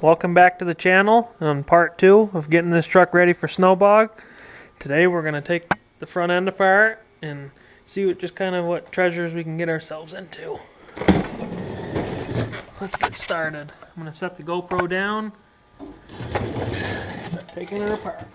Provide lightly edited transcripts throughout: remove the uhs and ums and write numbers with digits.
Welcome back to the channel on part 2 of getting this truck ready for snowbog. Today we're going to take the front end apart and see what treasures we can get ourselves into. Let's get started. I'm going to set the GoPro down, start taking it apart.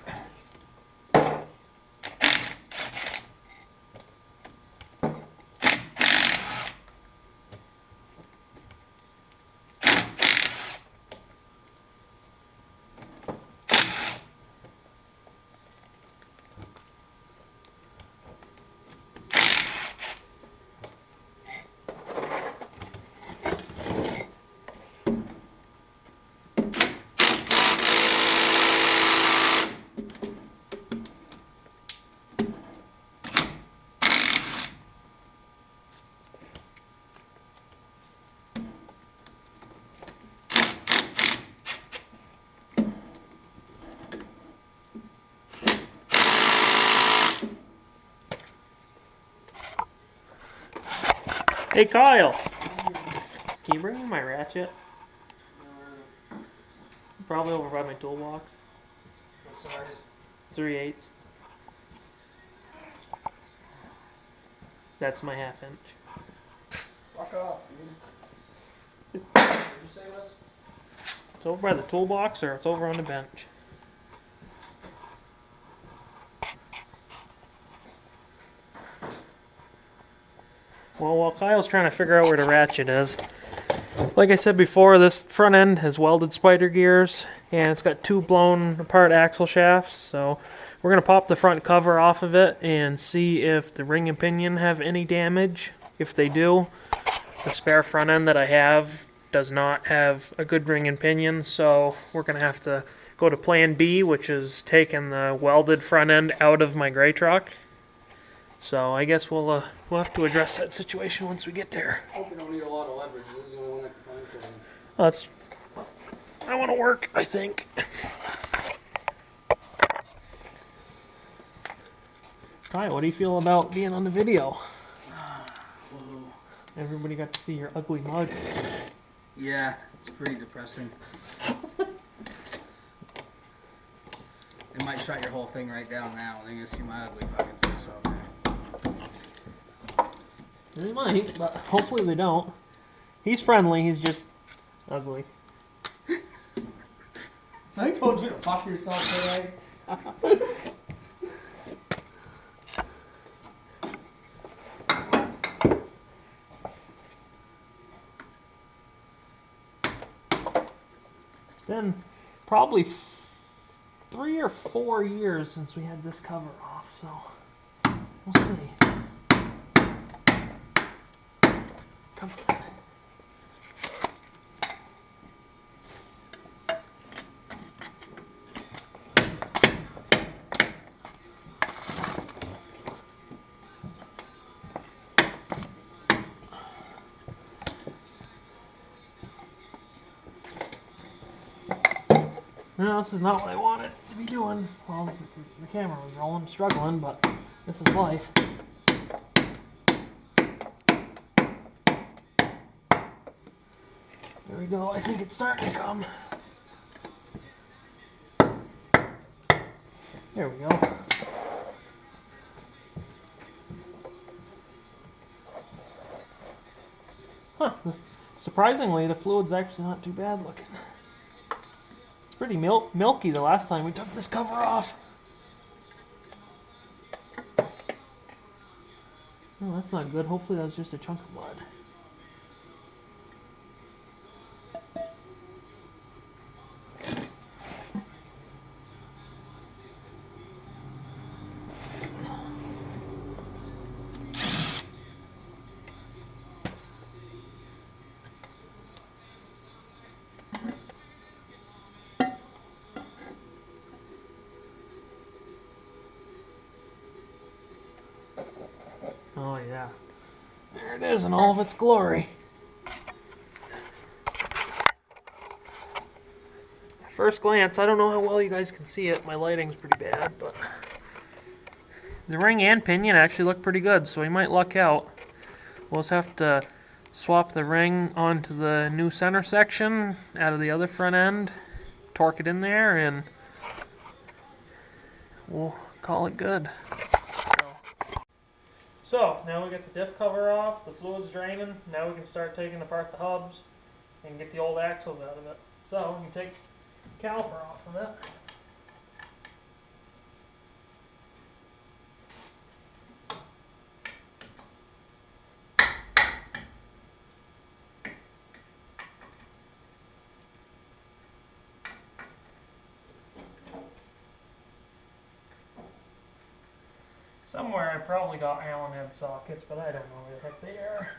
Hey Kyle, can you bring me my ratchet? Probably over by my toolbox. What size? 3/8. That's my 1/2 inch. Fuck off, dude. What did you say it was? It's over by the toolbox or it's over on the bench. Well, while Kyle's trying to figure out where the ratchet is, like I said before, this front end has welded spider gears and it's got 2 blown apart axle shafts, so we're going to pop the front cover off of it and see if the ring and pinion have any damage. If they do, the spare front end that I have does not have a good ring and pinion, so we're going to have to go to plan B, which is taking the welded front end out of my gray truck. So I guess we'll have to address that situation once we get there. Hope you don't need a lot of leverage. This is the only one I can find for you. I want to work, I think. Hi, what do you feel about being on the video? Everybody got to see your ugly mug. Yeah, it's pretty depressing. They might shut your whole thing right down now, and they're gonna see my ugly fucking face out there. They might, but hopefully they don't. He's friendly, he's just ugly. I told you to fuck yourself today. It's been probably 3 or 4 years since we had this cover off, so we'll see. Come on. No, this is not what I wanted to be doing. Well, the camera was rolling, struggling, but this is life. There we go, I think it's starting to come. There we go. Huh, surprisingly the fluid's actually not too bad looking. It's pretty milky the last time we took this cover off. Oh, that's not good. Hopefully that was just a chunk of mud. Oh yeah, there it is in all of its glory. At first glance, I don't know how well you guys can see it. My lighting's pretty bad, but the ring and pinion actually look pretty good, so we might luck out. We'll just have to swap the ring onto the new center section out of the other front end, torque it in there, and we'll call it good. So now we got the diff cover off, the fluid's draining. Now we can start taking apart the hubs and get the old axles out of it. So you take the caliper off of it. Somewhere I probably got Allen head sockets, but I don't know where the heck they are.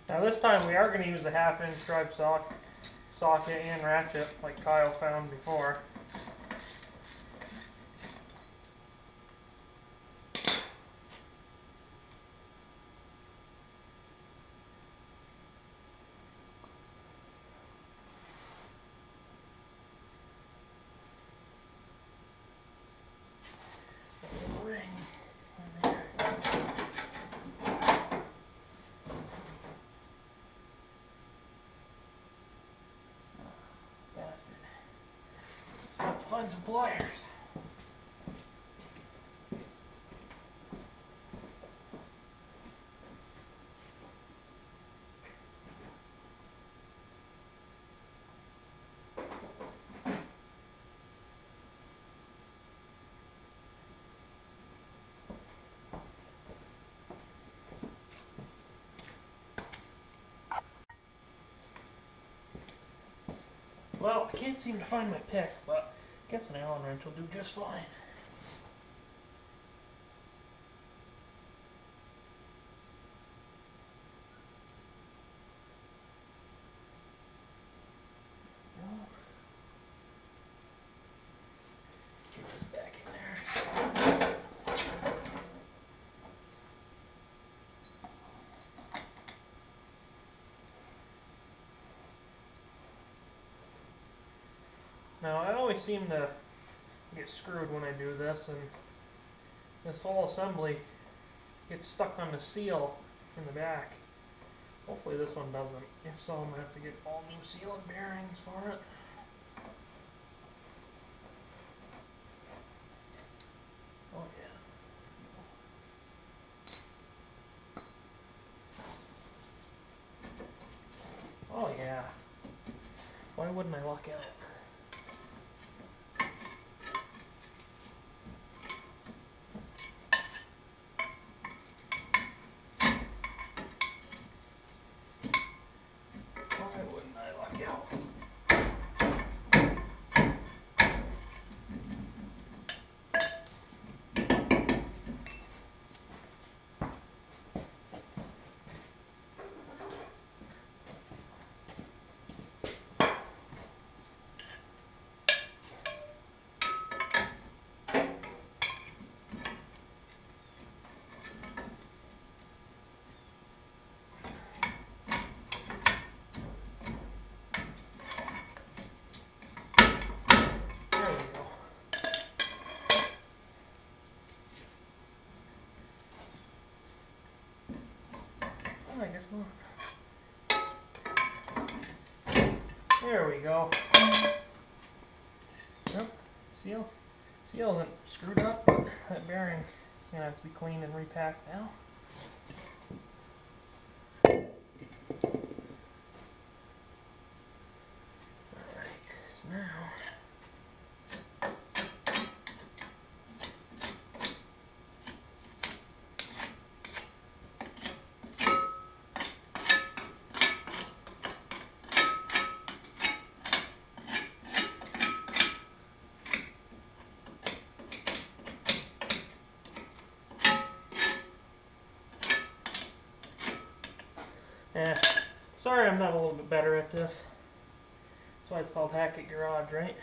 Now this time we are going to use a 1/2 inch drive socket and ratchet like Kyle found before. Find some pliers. Well, I can't seem to find my pick, but I guess an Allen wrench will do just fine. Back in there. Now, I always seem to get screwed when I do this, and this whole assembly gets stuck on the seal in the back. Hopefully this one doesn't. If so, I'm going to have to get all new seal and bearings for it. Oh yeah. Oh yeah. Why wouldn't I luck out? I guess not. There we go. Nope. Seal isn't screwed up, but that bearing is going to have to be cleaned and repacked now. Alright, so now sorry I'm not a little bit better at this. That's why it's called Hackett Garage, right?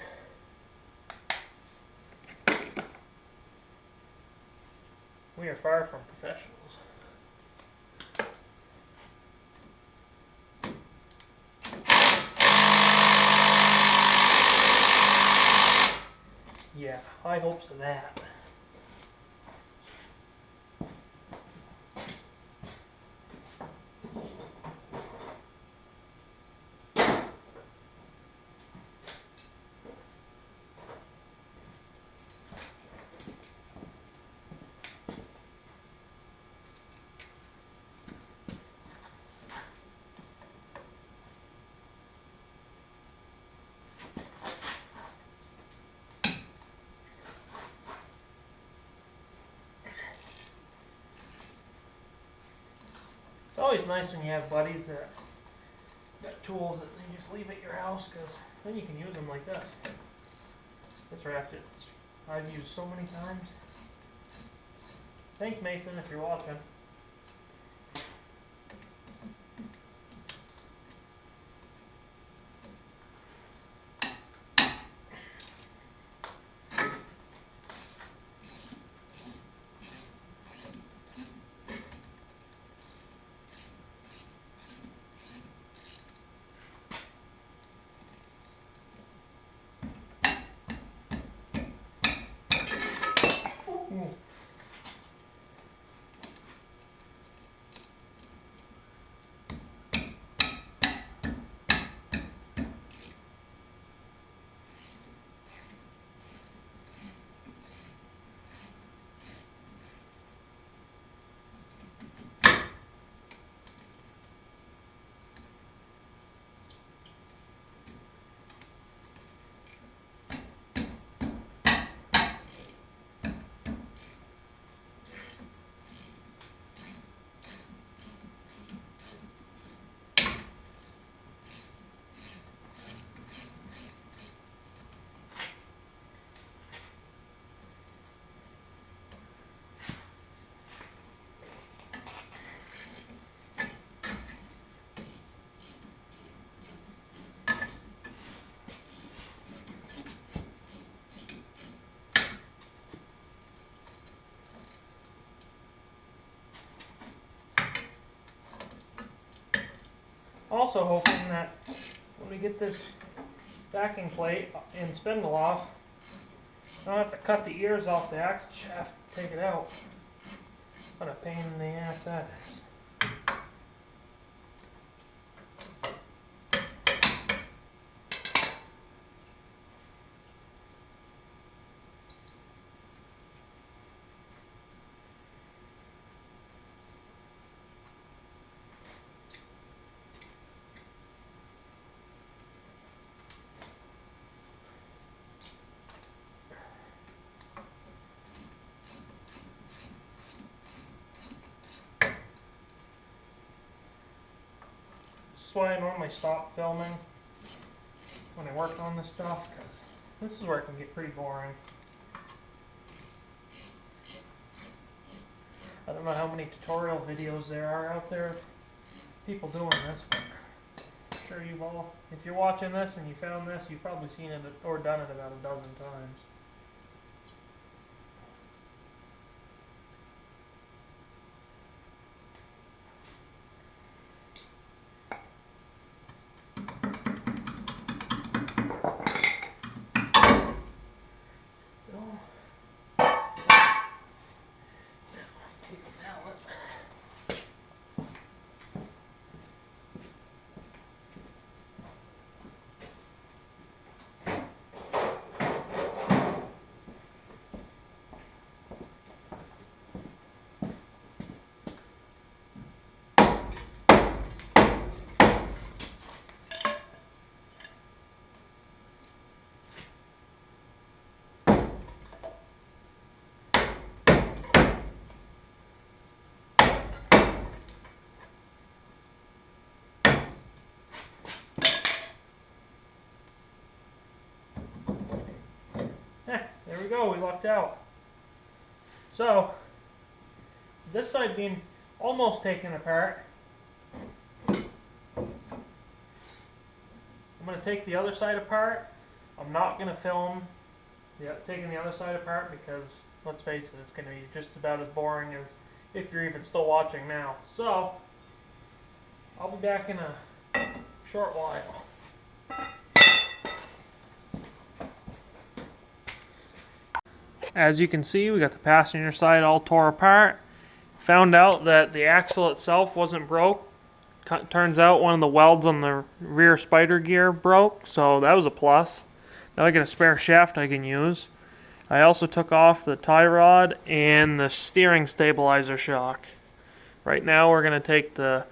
We are far from professionals. Yeah, high hopes of that. It's always nice when you have buddies that got tools that they just leave at your house, because then you can use them like this. This ratchet I've used so many times. Thanks, Mason, if you're watching. Ooh. Also hoping that when we get this backing plate and spindle off, I don't have to cut the ears off the axle shaft to take it out. What a pain in the ass that is. This is why I normally stop filming when I work on this stuff, because this is where it can get pretty boring. I don't know how many tutorial videos there are out there of people doing this, but I'm sure you've all, if you're watching this and you found this, you've probably seen it or done it about a dozen times. there we go, we lucked out. So, this side being almost taken apart, I'm going to take the other side apart. I'm not going to film taking the other side apart because, let's face it, it's going to be just about as boring as if you're even still watching now. So, I'll be back in a short while. As you can see, we got the passenger side all tore apart. Found out that the axle itself wasn't broke. Turns out one of the welds on the rear spider gear broke, so that was a plus. Now I got a spare shaft I can use. I also took off the tie rod and the steering stabilizer shock. Right now we're going to take the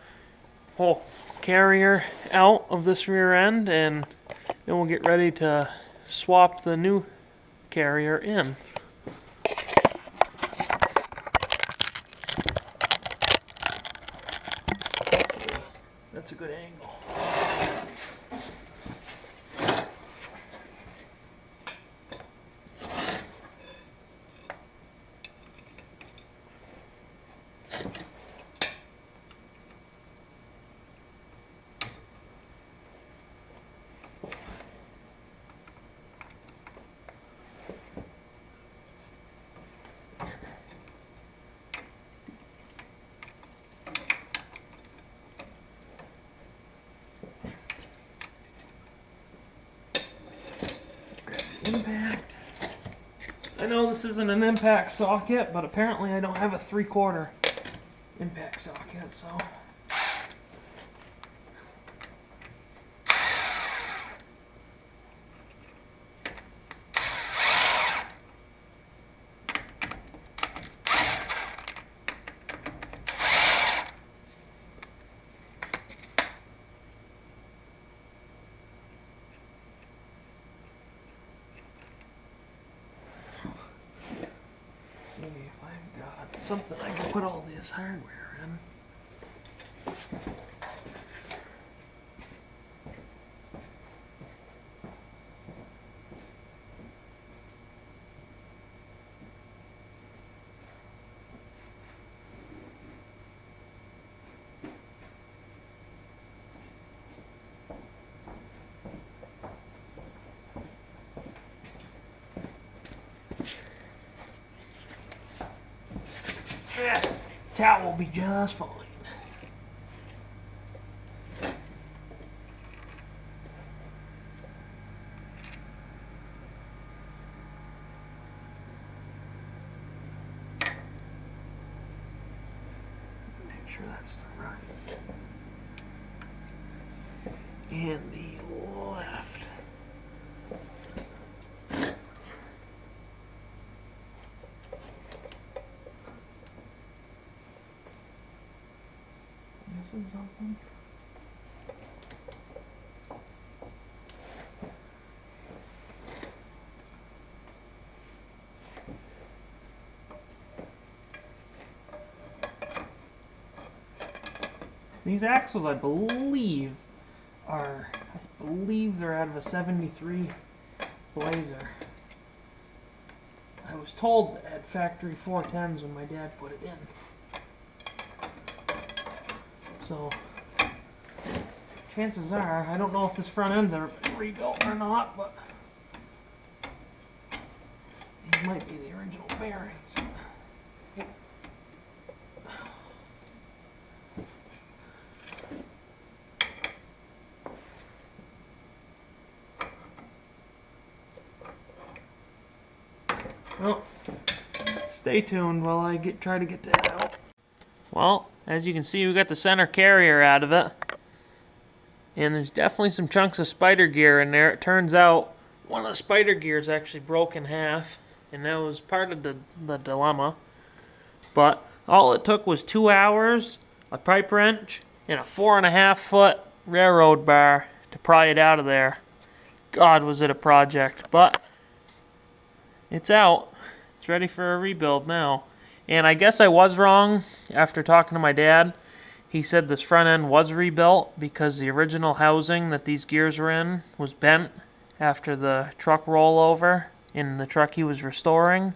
whole carrier out of this rear end, and then we'll get ready to swap the new carrier in. That's a good angle. Impact. I know this isn't an impact socket, but apparently I don't have a 3/4 impact socket, so. See if I've got something I can put all this hardware in. That will be just fine. Make sure that's the right. And the left. Missing something? These axles, I believe they're out of a 73 Blazer. I was told they had factory 410s when my dad put it in. So, chances are, I don't know if this front end's ever been rebuilt or not, but these might be the original bearings. Well, stay tuned while I try to get that out. Well, as you can see, we got the center carrier out of it. And there's definitely some chunks of spider gear in there. It turns out one of the spider gears actually broke in half, and that was part of the dilemma. But all it took was 2 hours, a pipe wrench, and a 4.5-foot railroad bar to pry it out of there. God, was it a project. But it's out. It's ready for a rebuild now. And I guess I was wrong after talking to my dad. He said this front end was rebuilt because the original housing that these gears were in was bent after the truck rollover. in the truck he was restoring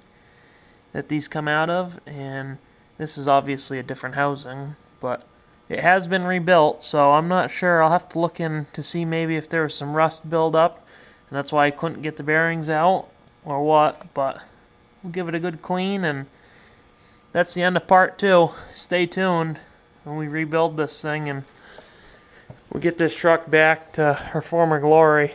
that these come out of, and this is obviously a different housing, but it has been rebuilt, so I'm not sure. I'll have to look in to see maybe if there was some rust buildup, and that's why I couldn't get the bearings out, or what, but we'll give it a good clean, and that's the end of part 2. Stay tuned when we rebuild this thing, and we'll get this truck back to her former glory.